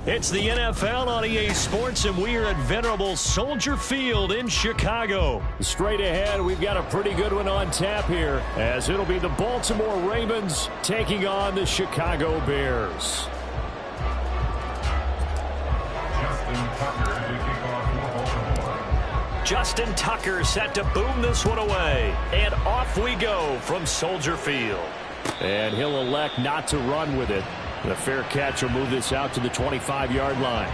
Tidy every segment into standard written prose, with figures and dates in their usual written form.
It's the NFL on EA Sports, and we are at venerable Soldier Field in Chicago. Straight ahead, we've got a pretty good one on tap here, as it'll be the Baltimore Ravens taking on the Chicago Bears. Justin Tucker set to boom this one away. And off we go from Soldier Field. And he'll elect not to run with it. The fair catch will move this out to the 25-yard line.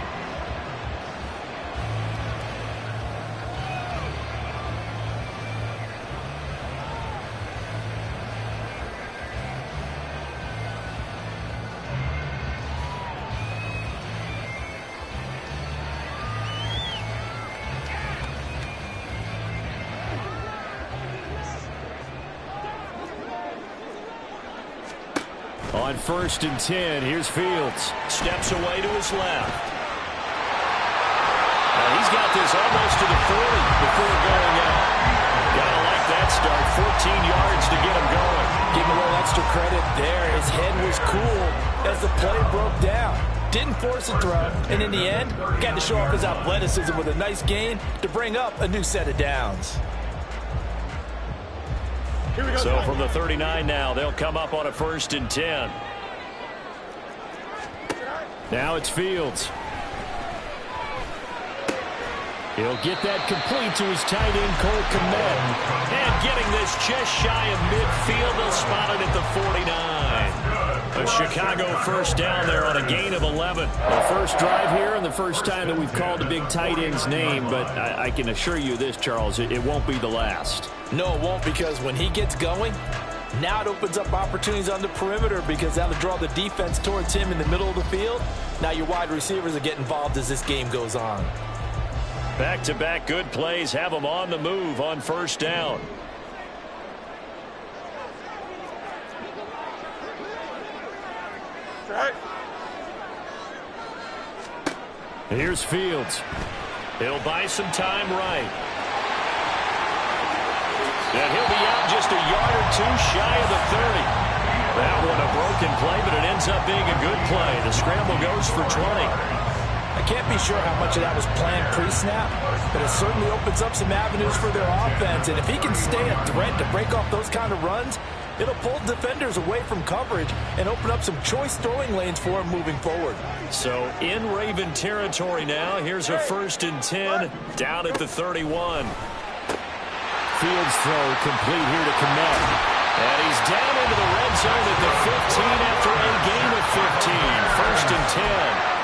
On 1st and 10, here's Fields. Steps away to his left. Now he's got this almost to the 40 before going out. Gotta like that start. 14 yards to get him going. Give him a little extra credit there. His head was cool as the play broke down. Didn't force a throw, and in the end, got to show off his athleticism with a nice gain to bring up a new set of downs. So from the 39 now, they'll come up on a 1st and 10. Now it's Fields. He'll get that complete to his tight end, Cole Kmet. And getting this just shy of midfield, they'll spot it at the 49. A Chicago 1st down there on a gain of 11. The first drive here and the first time that we've called the big tight end's name, but I can assure you this, Charles, it won't be the last. No, it won't, because when he gets going, now it opens up opportunities on the perimeter because that'll draw the defense towards him in the middle of the field. Now your wide receivers will get involved as this game goes on. Back-to-back good plays have them on the move on 1st down. Here's Fields. He'll buy some time right. And he'll be out just a yard or two shy of the 30. That one a broken play, but it ends up being a good play. The scramble goes for 20. I can't be sure how much of that was planned pre-snap, but it certainly opens up some avenues for their offense. And if he can stay a threat to break off those kind of runs, it'll pull defenders away from coverage and open up some choice throwing lanes for him moving forward. So in Raven territory now, here's a 1st and 10 down at the 31. Fields throw complete here to Kmet. And he's down into the red zone at the 15 after a gain of 15. 1st and 10.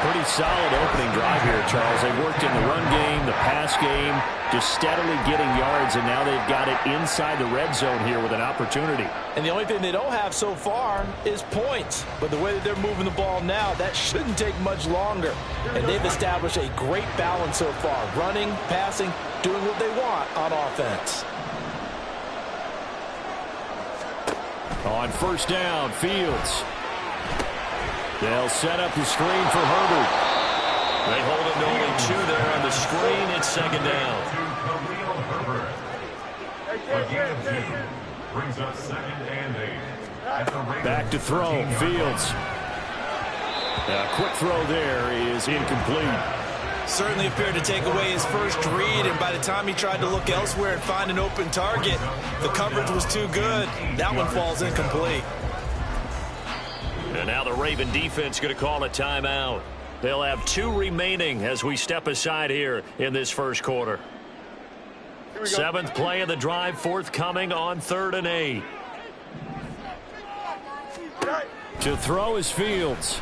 Pretty solid opening drive here, Charles. They worked in the run game, the pass game, just steadily getting yards, and now they've got it inside the red zone here with an opportunity. And the only thing they don't have so far is points. But the way that they're moving the ball now, that shouldn't take much longer. And they've established a great balance so far. Running, passing, doing what they want on offense. On 1st down, Fields. They'll set up the screen for Herbert. They hold him to only 2 there on the screen. It's 2nd down. Brings us 2nd and 8. Back to throw, Fields. A quick throw there is incomplete. Certainly appeared to take away his first read, and by the time he tried to look elsewhere and find an open target, the coverage was too good. That one falls incomplete. And now the Raven defense going to call a timeout. They'll have 2 remaining as we step aside here in this 1st quarter. 7th play of the drive forthcoming on 3rd and 8. To throw is Fields.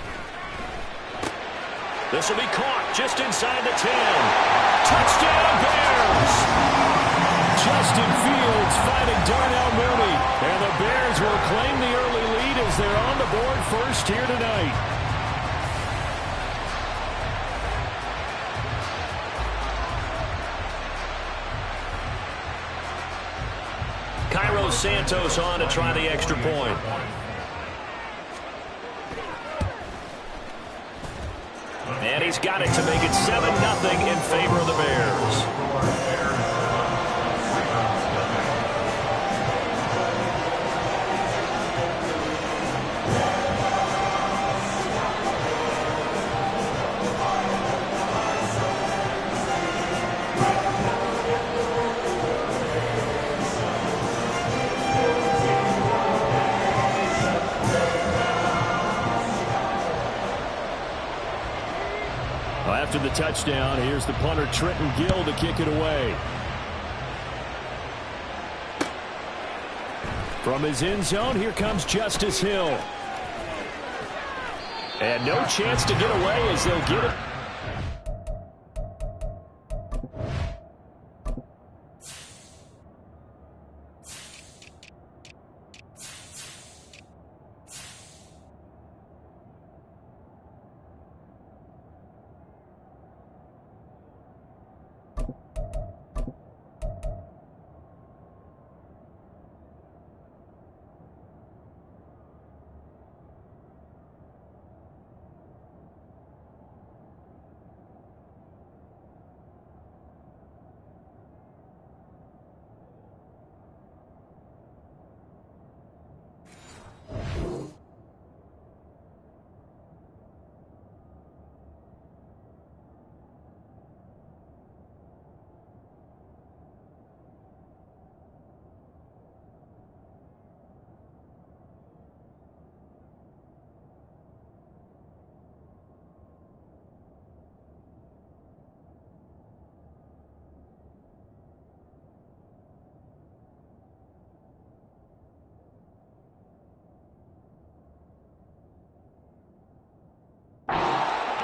This will be caught just inside the 10. Touchdown Bears! Justin Fields finding Darnell Mooney. And the Bears will claim the early lead as they're on the board first here tonight. Cairo Santos on to try the extra point. And he's got it to make it 7-0 in favor of the Bears. Well, after the touchdown, here's the punter Trenton Gill to kick it away. From his end zone, here comes Justice Hill. And no chance to get away as they'll get it.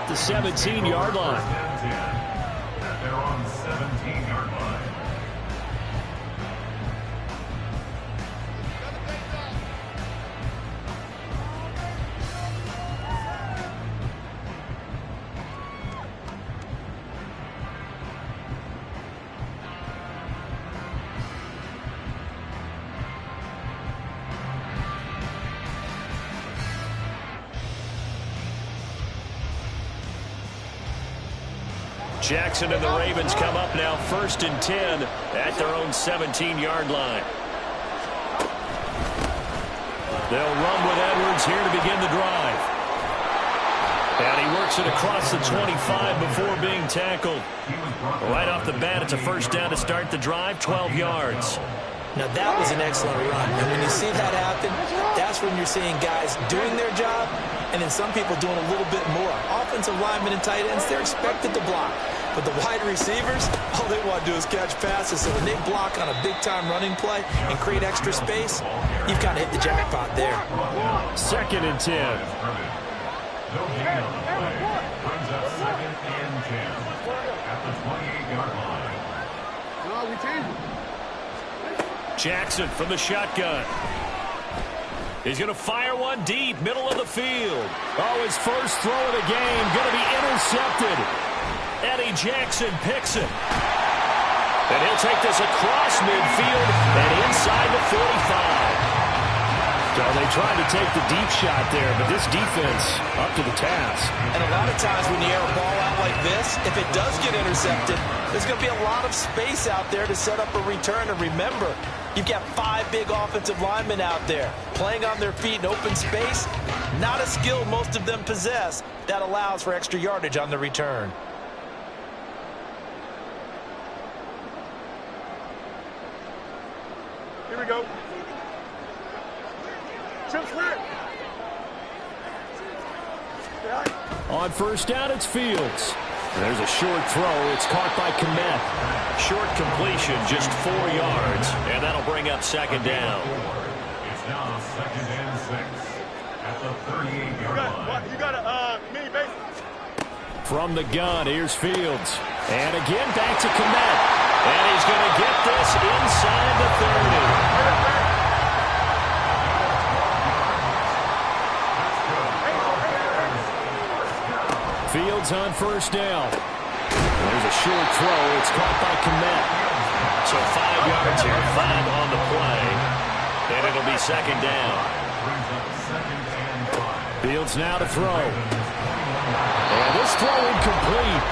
The 17-yard line. They're on the 17-yard line. Jackson and the Ravens come up now 1st and 10 at their own 17-yard line. They'll run with Edwards here to begin the drive. And he works it across the 25 before being tackled. Right off the bat, it's a first down to start the drive, 12 yards. Now, that was an excellent run. And when you see that happen, that's when you're seeing guys doing their job and then some people doing a little bit more. Offensive linemen and tight ends, they're expected to block. But the wide receivers, all they want to do is catch passes. So when they block on a big-time running play and create extra space, you've kind of hit the jackpot there. 2nd and 10. No gain on the play. Brings up 2nd and 10 at the 28-yard line. No, we changed it. Jackson from the shotgun. He's going to fire one deep, middle of the field. Oh, his first throw of the game going to be intercepted. Eddie Jackson picks it. And he'll take this across midfield and inside the 45. So they tried to take the deep shot there, but this defense up to the task. And a lot of times when you air a ball out like this, if it does get intercepted, there's going to be a lot of space out there to set up a return. And remember, you've got 5 big offensive linemen out there playing on their feet in open space. Not a skill most of them possess that allows for extra yardage on the return. Here we go. On first down, it's Fields. There's a short throw. It's caught by Kmet. Short completion, just 4 yards, and that'll bring up 2nd down. It's now 2nd and 6 at the 38-yard line. You got a mini base. From the gun, here's Fields. And again, back to Kmet. And he's going to get this inside the 30. Fields on first down. There's a short throw. It's caught by Kmet. So 5 yards here, 5 on the play. And it'll be 2nd down. Fields now to throw. And this throw incomplete.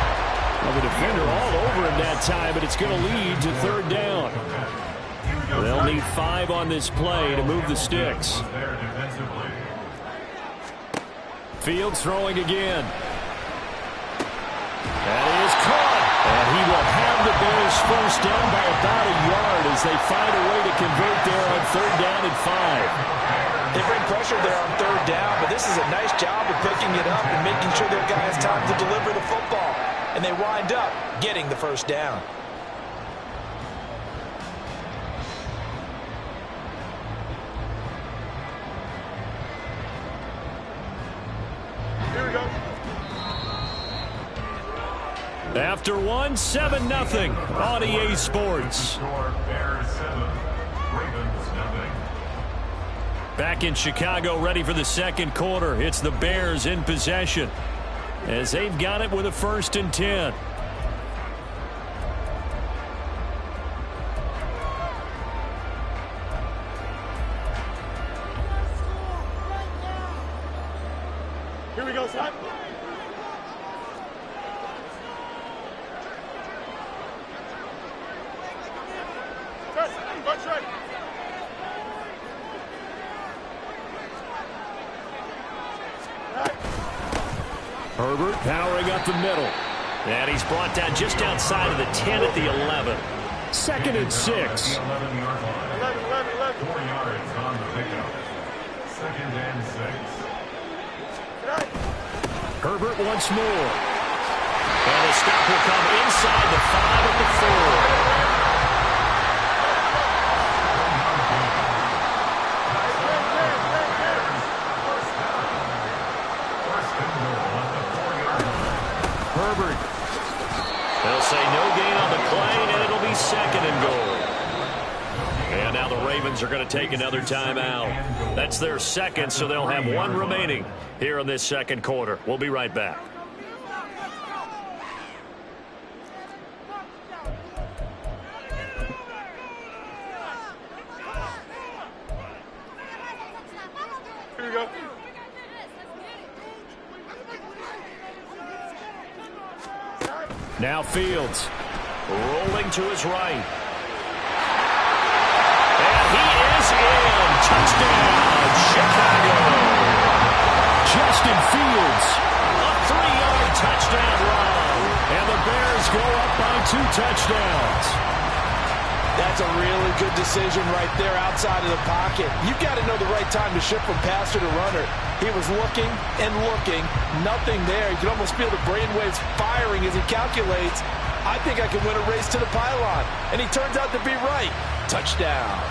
Well, the defender all over him that time, but it's going to lead to 3rd down. They'll need 5 on this play to move the sticks. Fields throwing again. That is caught. And he will have the Bears first down by about a yard as they find a way to convert there on 3rd down and 5. They bring pressure there on third down, but this is a nice job of picking it up and making sure their guy has time to deliver the football. And they wind up getting the first down. Here we go. After one, 7-0 on EA Sports. Score Bears 7, Ravens nothing. Back in Chicago, ready for the second quarter. It's the Bears in possession as they've got it with a 1st and 10. Here we go, son. Bunch ready. Herbert powering up the middle. And he's brought down just outside of the 10 at the 11. 2nd and 6. 11-yard line. 11. 4 yards on the pickup. 2nd and 6. Herbert once more. And the stop will come inside the 5 at the 4. Herbert. They'll say no gain on the play, and it'll be 2nd and goal. And now the Ravens are going to take another timeout. That's their 2nd, so they'll have one remaining here in this second quarter. We'll be right back. Here we go. Now Fields rolling to his right. And he is in. Touchdown, Chicago. Justin Fields, a 3-yard touchdown run. And the Bears go up by 2 touchdowns. That's a really good decision right there outside of the pocket. You've got to know the right time to shift from passer to runner. He was looking and looking. Nothing there. You can almost feel the brainwaves firing as he calculates, I think I can win a race to the pylon. And he turns out to be right. Touchdown.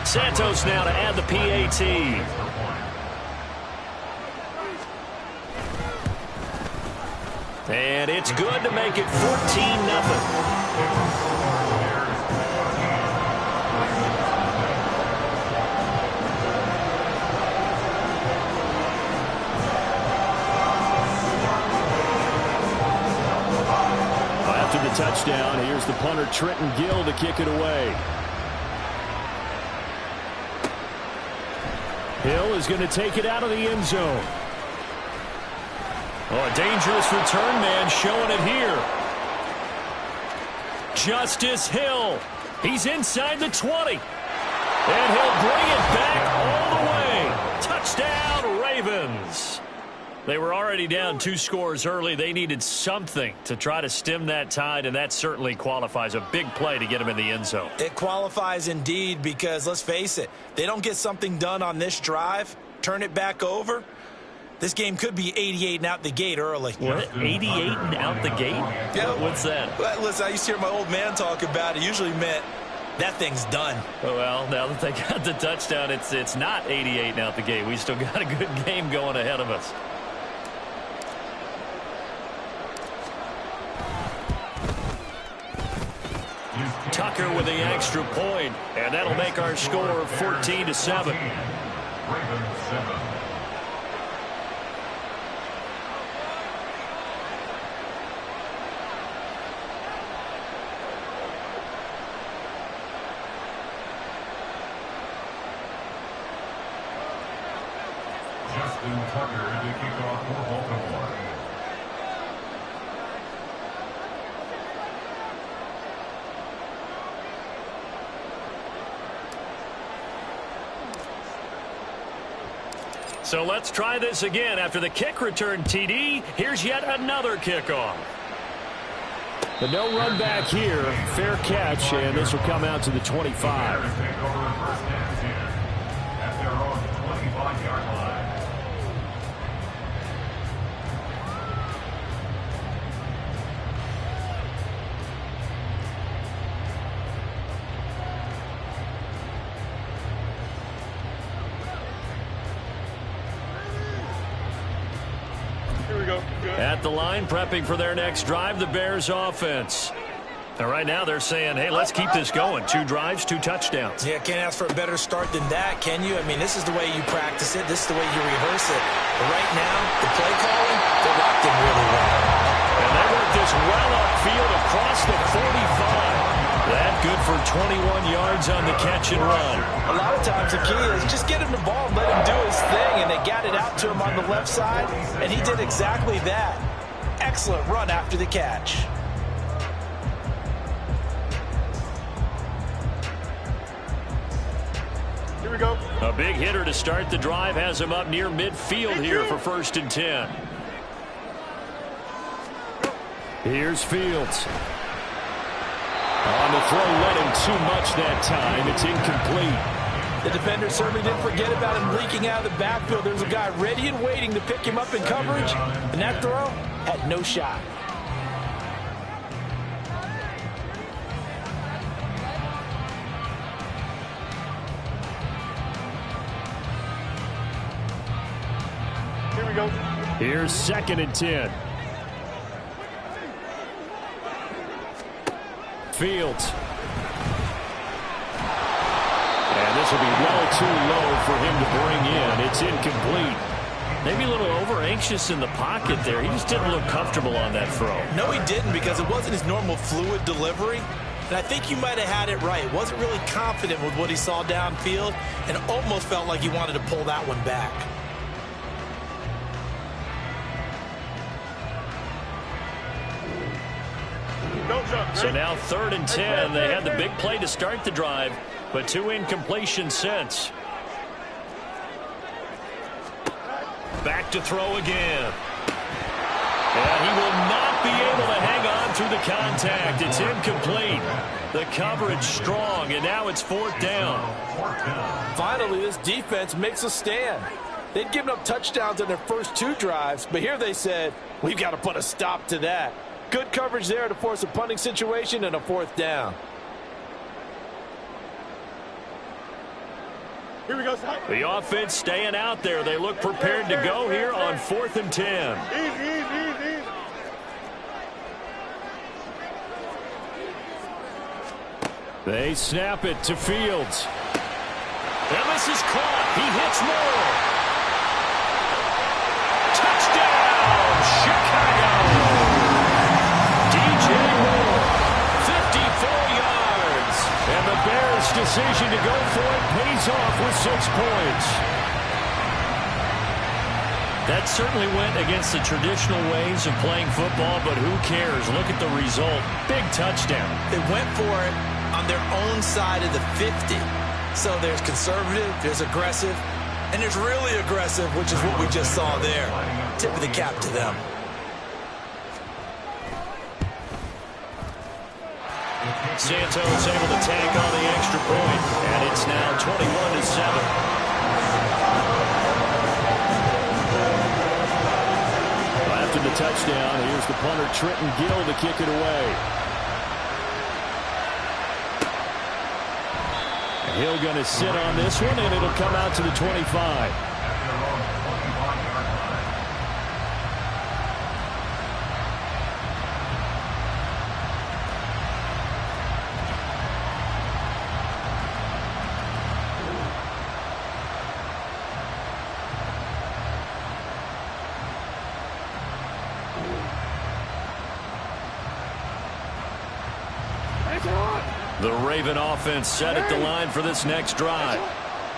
Santos now to add the PAT. And it's good to make it 14-0. After the touchdown, here's the punter Trenton Gill to kick it away. Hill is going to take it out of the end zone. Oh, a dangerous return man showing it here. Justice Hill. He's inside the 20. And he'll bring it back all the way. Touchdown, Ravens. They were already down 2 scores early. They needed something to try to stem that tide, and that certainly qualifies. A big play to get them in the end zone. It qualifies indeed because, let's face it, they don't get something done on this drive, turn it back over, this game could be 88 and out the gate early. What? 88 and out the gate? Yeah. What's that? Well, listen, I used to hear my old man talk about it. Usually meant that thing's done. Well, now that they got the touchdown, it's not 88 and out the gate. We still got a good game going ahead of us. Tucker with the extra point, and that'll make our score 14-7. Ravens 7. Justin Tucker to kick off for Baltimore. So let's try this again. After the kick return TD, here's yet another kickoff. But no run back here. Fair catch, and this will come out to the 25. Take over the first and 10 at their own 25-yard line. Here we go. Good. At the line, prepping for their next drive, the Bears offense. And right now they're saying, hey, let's keep this going. 2 drives, 2 touchdowns. Yeah, can't ask for a better start than that, can you? I mean, this is the way you practice it. This is the way you rehearse it. But right now, the play calling, they're locked in really well. And they work this well upfield across the 45. That good for 21 yards on the catch and run. A lot of times the key is just get him the ball and let him do his thing, and they got it out to him on the left side, and he did exactly that. Excellent run after the catch. Here we go. A big hitter to start the drive has him up near midfield here for 1st and 10. Here's Fields. On the throw, led him too much that time. It's incomplete. The defender certainly didn't forget about him leaking out of the backfield. There's a guy ready and waiting to pick him up in coverage, and that throw had no shot. Here we go. Here's 2nd and 10. Fields. And this will be well too low for him to bring in. It's incomplete. Maybe a little over-anxious in the pocket there. He just didn't look comfortable on that throw. No, he didn't, because it wasn't his normal fluid delivery. And I think you might have had it right. Wasn't really confident with what he saw downfield, and almost felt like he wanted to pull that one back. So now 3rd and 10. They had the big play to start the drive, but 2 incompletions since. Back to throw again. And he will not be able to hang on through the contact. It's incomplete. The coverage strong, and now it's 4th down. Finally, this defense makes a stand. They'd given up touchdowns on their first 2 drives, but here they said, we've got to put a stop to that. Good coverage there to force a punting situation and a 4th down. Here we go, son. The offense staying out there. They look prepared to go here on 4th and 10. Easy. They snap it to Fields. And this is caught. He hits Moore. Touchdown, Chicago. DJ Moore, 54 yards. And the Bears' decision to go for it pays off with 6 points. That certainly went against the traditional ways of playing football, but who cares? Look at the result. Big touchdown. They went for it on their own side of the 50. So there's conservative, there's aggressive, and there's really aggressive, which is what we just saw there. Tip of the cap to them. Santos able to tack on the extra point, and it's now 21-7. After the touchdown, here's the punter Trenton Gill to kick it away. Hill going to sit on this one, and it'll come out to the 25. The Raven offense set at the line for this next drive.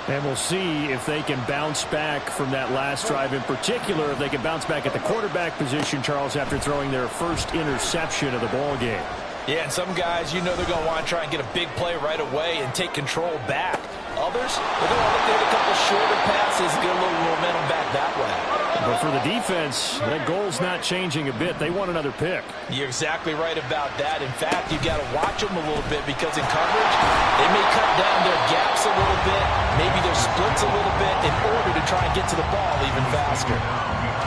And we'll see if they can bounce back from that last drive in particular, if they can bounce back at the quarterback position, Charles, after throwing their first interception of the ball game. Yeah, and some guys, you know they're going to want to try and get a big play right away and take control back. Others, they're going to look at a couple shorter passes, get a little momentum back that way. for the defense, that goal's not changing a bit. They want another pick. You're exactly right about that. In fact, you've got to watch them a little bit because in coverage, they may cut down their gaps a little bit, maybe their splits a little bit in order to try and get to the ball even faster.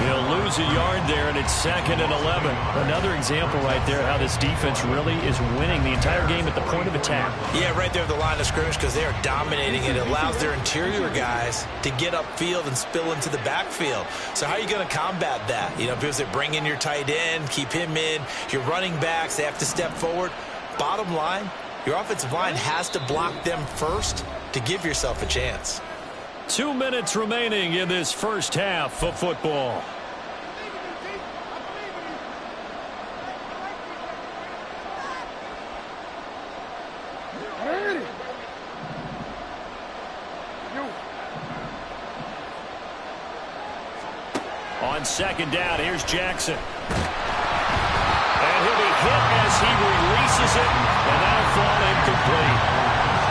He'll lose a yard there, and it's 2nd and 11. Another example right there how this defense really is winning the entire game at the point of attack. Yeah, right there at the line of scrimmage because they are dominating. It allows their interior guys to get upfield and spill into the backfield. So how are you going to combat that? You know, because they bring in your tight end, keep him in. Your running backs, they have to step forward. Bottom line, your offensive line has to block them first to give yourself a chance. 2 minutes remaining in this first half of football. On 2nd down, here's Jackson. And he'll be hit as he releases it, and that'll fall incomplete.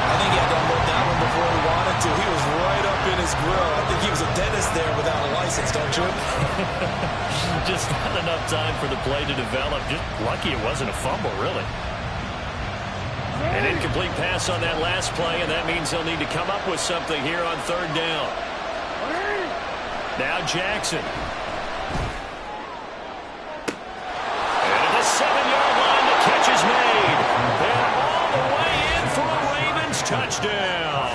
I think he had to unload that one before he wanted to. He was right up in his grill. I think he was a dentist there without a license, don't you? Just not enough time for the play to develop. Just lucky it wasn't a fumble, really. An incomplete pass on that last play, and that means they'll need to come up with something here on 3rd down. Now Jackson. And at the 7-yard line, the catch is made. And all the way in for a Ravens touchdown.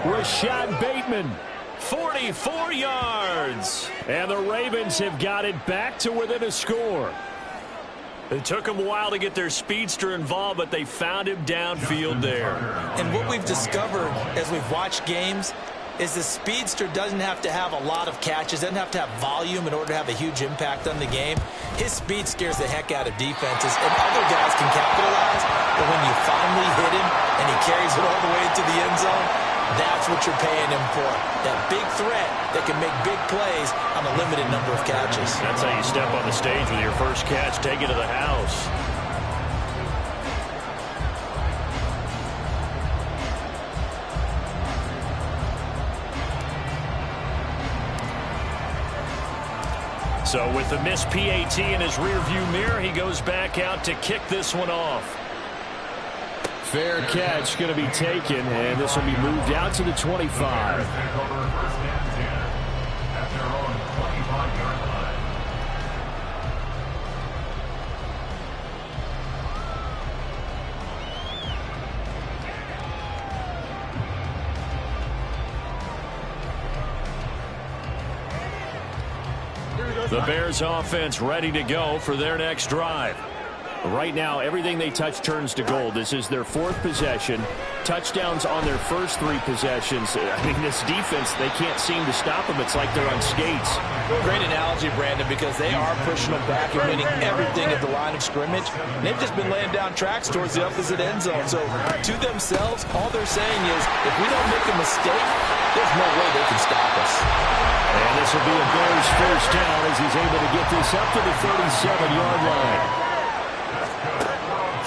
Rashad Bateman, 44 yards. And the Ravens have got it back to within a score. It took them a while to get their speedster involved, but they found him downfield there. And what we've discovered as we've watched games is the speedster doesn't have to have a lot of catches, doesn't have to have volume in order to have a huge impact on the game. His speed scares the heck out of defenses, and other guys can capitalize, but when you finally hit him and he carries it all the way into the end zone, that's what you're paying him for. That big threat that can make big plays on a limited number of catches. That's how you step on the stage with your first catch, take it to the house. So with the missed PAT in his rearview mirror, he goes back out to kick this one off. Fair catch going to be taken, and this will be moved out to the 25. The Bears offense ready to go for their next drive. Right now, everything they touch turns to gold. This is their 4th possession. Touchdowns on their first 3 possessions. I mean, this defense, they can't seem to stop them. It's like they're on skates. Great analogy, Brandon, because they are pushing them back and winning everything at the line of scrimmage. And they've just been laying down tracks towards the opposite end zone. So to themselves, all they're saying is, if we don't make a mistake, there's no way they can stop us. And this will be a Bears first down as he's able to get this up to the 37-yard line.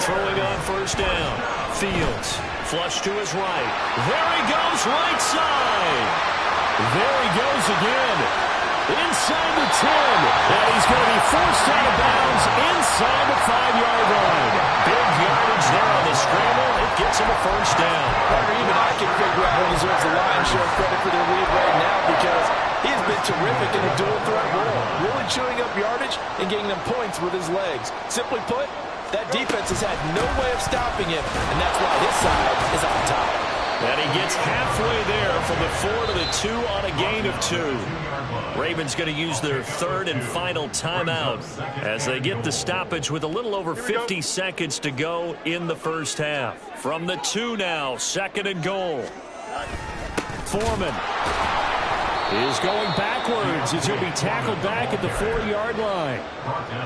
Throwing on first down. Fields. Flush to his right. There he goes, right side. There he goes again. Inside the 10. And he's going to be forced out of bounds inside the 5-yard line. Big yardage there on the scramble. It gets him a first down. Or even I can figure out who deserves the lion's share of credit for their lead right now because he has been terrific in a dual threat role. Really chewing up yardage and getting them points with his legs. Simply put, that defense has had no way of stopping him, and that's why his side is on top. And he gets halfway there from the 4 to the 2 on a gain of 2. Ravens going to use their 3rd and final timeout as they get the stoppage with a little over 50 seconds to go in the first half. From the 2 now, 2nd and goal. Foreman is going backwards as he'll be tackled back at the 4-yard line.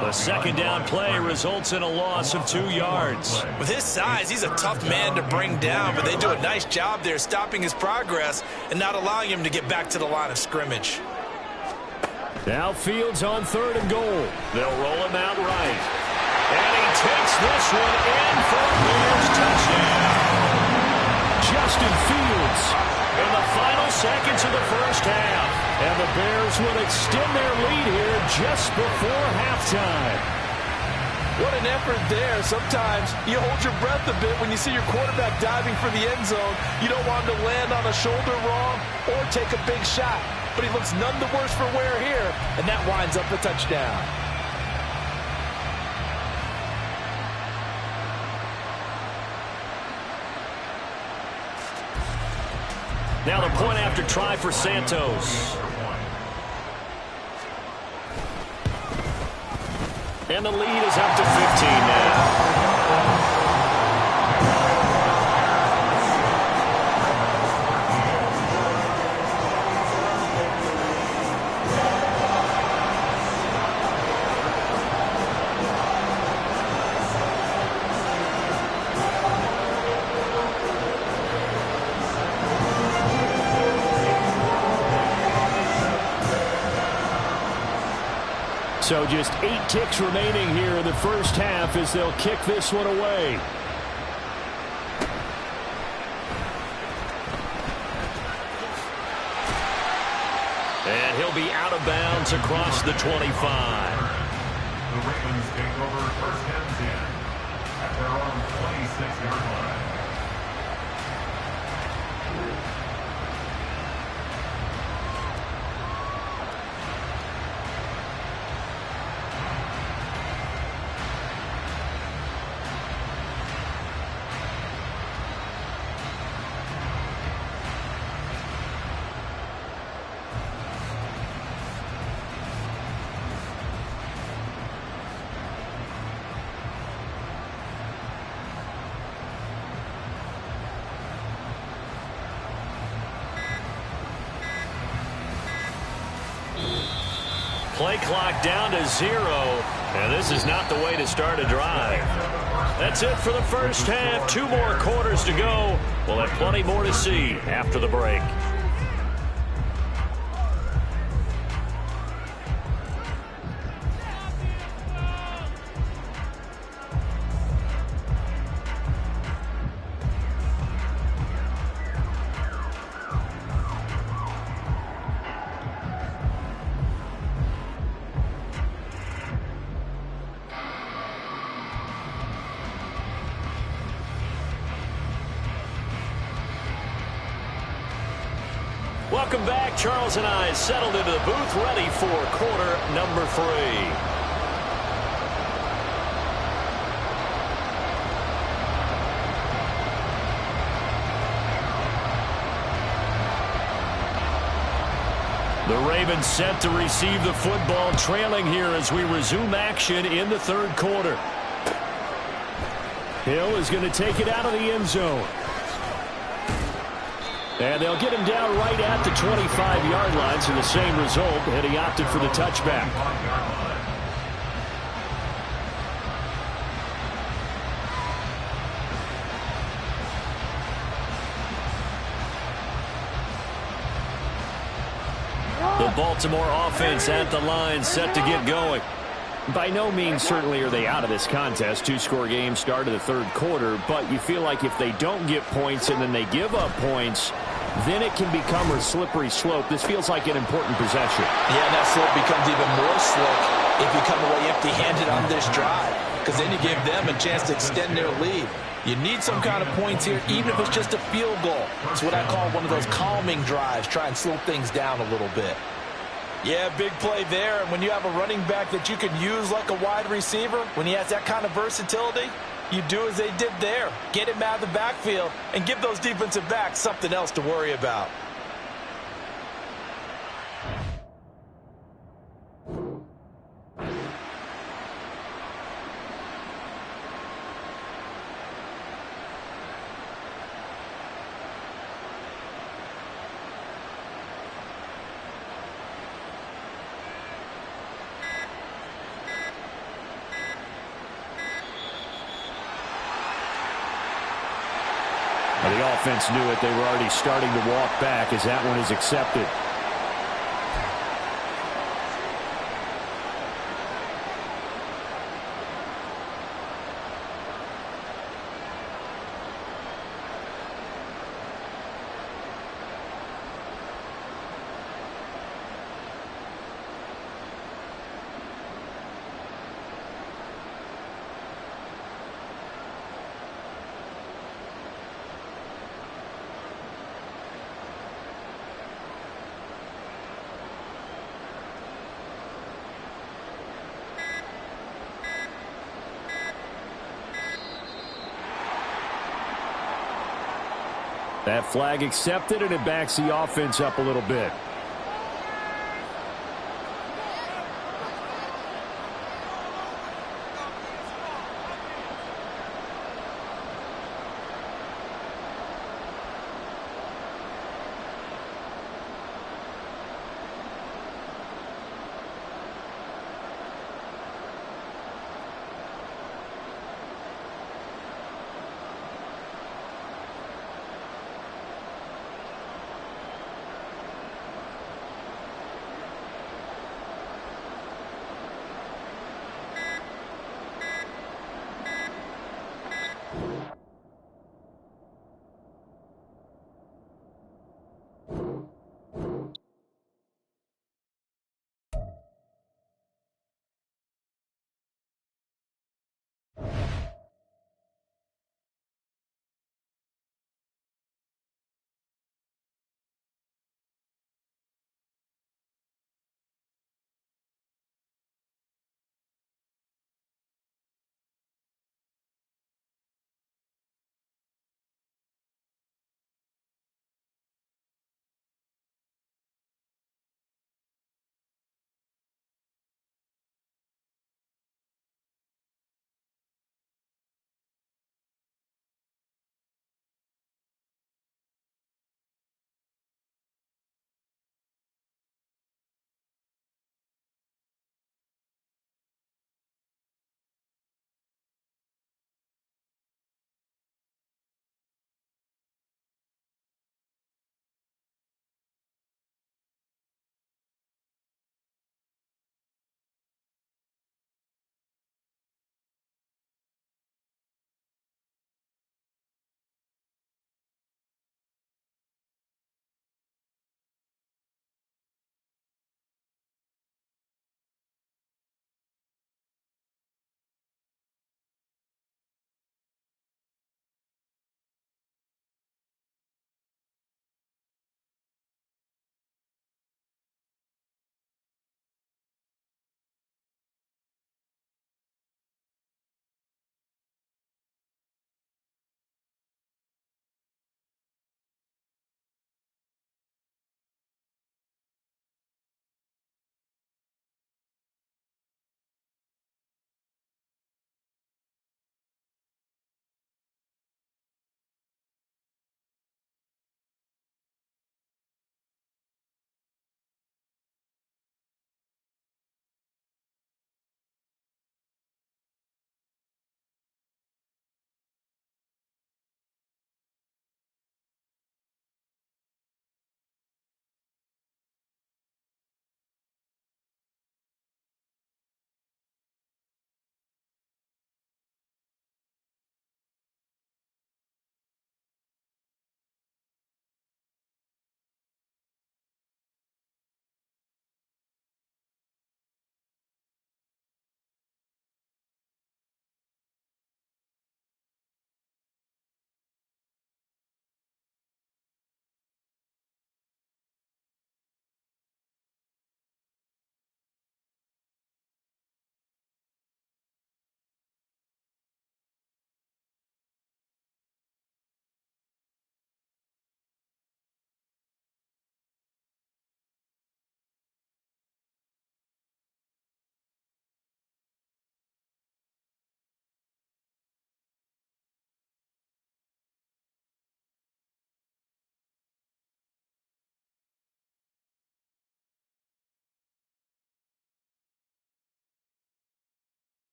The 2nd down play results in a loss of 2 yards. With his size, he's a tough man to bring down, but they do a nice job there stopping his progress and not allowing him to get back to the line of scrimmage. Now Fields on 3rd and goal. They'll roll him out right. And he takes this one in for a Bears touchdown. Justin Fields in the final seconds of the first half. And the Bears will extend their lead here just before halftime. What an effort there. Sometimes you hold your breath a bit when you see your quarterback diving for the end zone. You don't want him to land on a shoulder wrong or take a big shot. But he looks none the worse for wear here, and that winds up a touchdown. Now the point after try for Santos. And the lead is up to 15 now. So just 8 ticks remaining here in the first half as they'll kick this one away. And he'll be out of bounds across the 25. The Ravens take over first and 10 at their own 26-yard line. Play clock down to 0, and this is not the way to start a drive. That's it for the first half. 2 more quarters to go. We'll have plenty more to see after the break. Welcome back. Charles and I settled into the booth, ready for quarter number 3. The Ravens set to receive the football, trailing here as we resume action in the third quarter. Hill is going to take it out of the end zone. And they'll get him down right at the 25-yard line, so the same result, and he opted for the touchback. The Baltimore offense at the line, set to get going. By no means certainly are they out of this contest. 2-score game start of the third quarter, but you feel like if they don't get points and then they give up points, then it can become a slippery slope. This feels like an important possession. Yeah, that slope becomes even more slick if you come away empty-handed on this drive, because then you give them a chance to extend their lead. You need some kind of points here, even if it's just a field goal. It's what I call one of those calming drives. Try and slow things down a little bit. Yeah, big play there. And when you have a running back that you can use like a wide receiver, when he has that kind of versatility, you do as they did there. Get him out of the backfield and give those defensive backs something else to worry about. The offense knew it. They were already starting to walk back as that one is accepted. That flag accepted, and it backs the offense up a little bit.